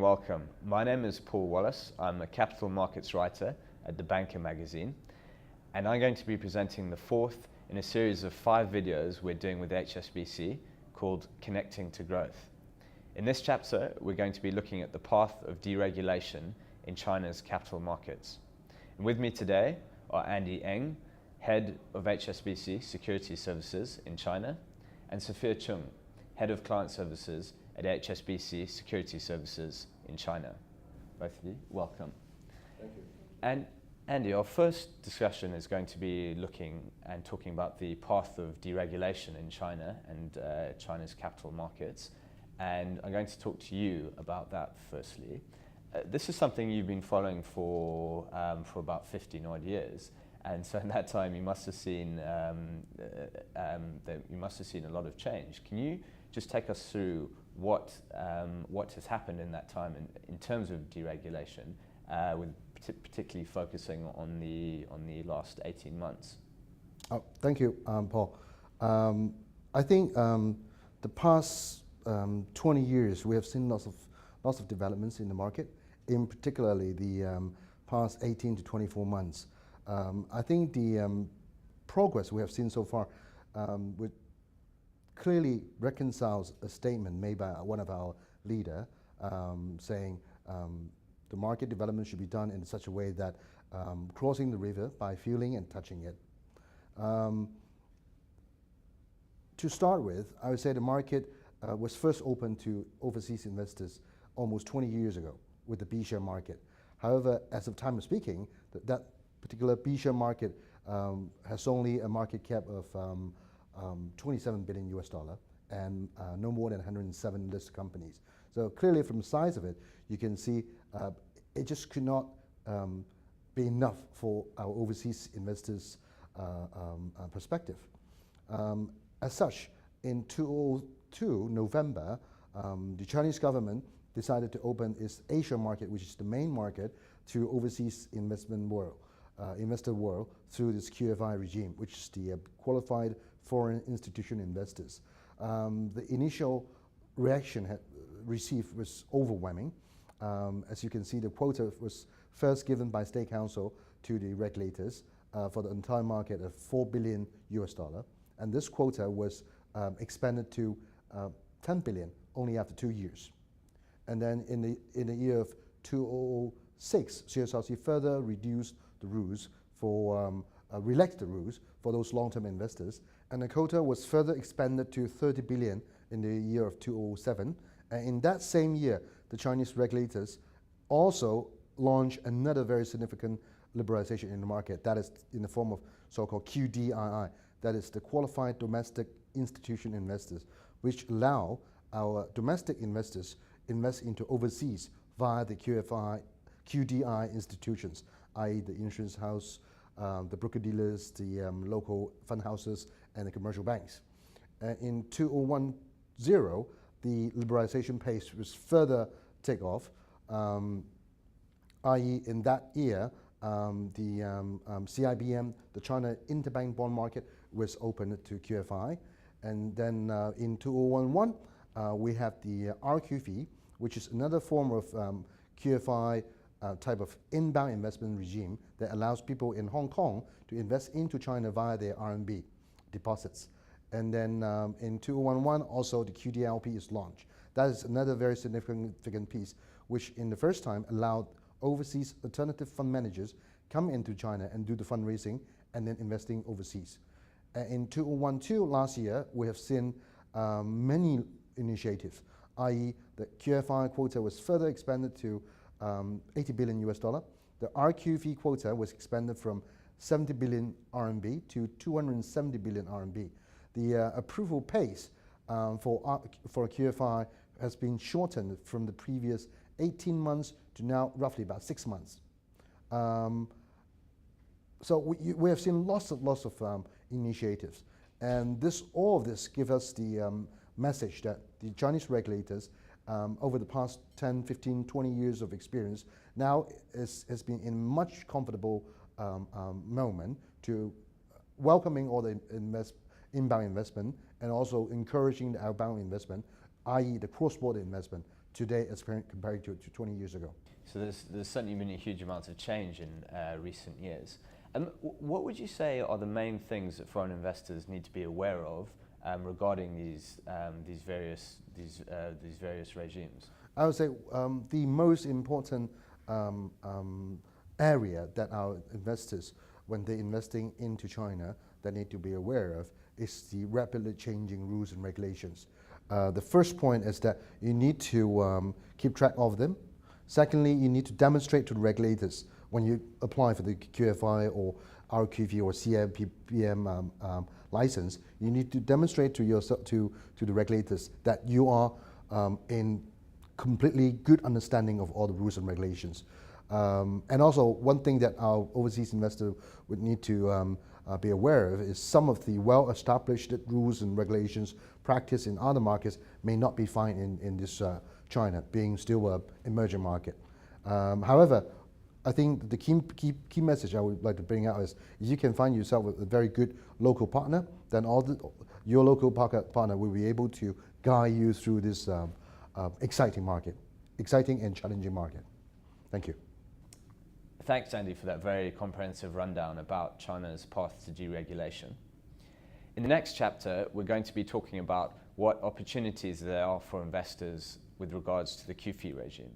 welcome. My name is Paul Wallace. I'm a capital markets writer at The Banker magazine, and I'm going to be presenting the fourth in a series of 5 videos we're doing with HSBC called Connecting to Growth. In this chapter, we're going to be looking at the path of deregulation in China's capital markets. And with me today are Andy Eng, Head of HSBC Securities Services in China, and Sophia Chung, Head of Client Services at HSBC Securities Services in China. Both of you, welcome. Thank you. And Andy, our first discussion is going to be looking and talking about the path of deregulation in China and China's capital markets. And I'm going to talk to you about that firstly. This is something you've been following for about 15 odd years. And so in that time, you must have seen a lot of change. Can you just take us through what has happened in that time in terms of deregulation, with particularly focusing on the last 18 months? Oh, thank you, Paul. I think the past 20 years we have seen lots of developments in the market, in particularly the past 18 to 24 months. I think the progress we have seen so far clearly reconciles a statement made by one of our leader saying the market development should be done in such a way that crossing the river by feeling and touching it. To start with, I would say the market was first open to overseas investors almost 20 years ago with the B-share market. However, as of time of speaking, that particular B-share market has only a market cap of 27 billion US dollar and no more than 107 listed companies. So clearly from the size of it, you can see it just could not be enough for our overseas investors' perspective. As such, in 2002, November, the Chinese government decided to open its Asia market, which is the main market, to overseas investor world through this QFI regime, which is the qualified foreign institution investors. The initial reaction received was overwhelming. As you can see, the quota was first given by State Council to the regulators for the entire market of 4 billion US dollar, and this quota was expanded to 10 billion only after 2 years. And then in the year of 2006, CSRC further reduced the rules for relaxed the rules for those long-term investors, and the quota was further expanded to 30 billion in the year of 2007. And in that same year, the Chinese regulators also launched another very significant liberalization in the market, that is in the form of so-called QDII, that is the Qualified Domestic Institution Investors, which allow our domestic investors invest into overseas via the QDI institutions, i.e. the insurance house, the broker-dealers, the local fund houses, and the commercial banks. In 2010, the liberalization pace was further take off, i.e. in that year, the CIBM, the China Interbank Bond Market, was opened to QFI. And then in 2011, we have the RQF, which is another form of QFI type of inbound investment regime that allows people in Hong Kong to invest into China via their RMB deposits. And then in 2011, also the QDLP is launched. That is another very significant piece, which in the first time allowed overseas alternative fund managers come into China and do the fundraising and then investing overseas. In 2012, last year, we have seen many initiatives, i.e. the QFI quota was further expanded to 80 billion US dollar. The RQF quota was expanded from 70 billion RMB to 270 billion RMB. The approval pace for QFI has been shortened from the previous 18 months to now roughly about 6 months. So we have seen lots of initiatives, and all of this gives us the message that the Chinese regulators over the past 10, 15, 20 years of experience now has been in much comfortable moment to welcoming all the inbound investment and also encouraging the outbound investment, i.e. the cross-border investment, today as compared to 20 years ago. So there's certainly been a huge amount of change in recent years. What would you say are the main things that foreign investors need to be aware of regarding these various regimes? I would say the most important area that our investors, when they're investing into China, that need to be aware of is the rapidly changing rules and regulations. The first point is that you need to keep track of them. Secondly, you need to demonstrate to the regulators when you apply for the QFI or RQV or CMPM license, you need to demonstrate to yourself, to the regulators, that you are in completely good understanding of all the rules and regulations. And also, one thing that our overseas investor would need to be aware of is some of the well-established rules and regulations practiced in other markets may not be fine in this China, being still an emerging market. However, I think the key message I would like to bring out is if you can find yourself a very good local partner, then your local partner will be able to guide you through this exciting and challenging market. Thank you. Thanks, Andy, for that very comprehensive rundown about China's path to deregulation. In the next chapter, we're going to be talking about what opportunities there are for investors with regards to the QFII regime.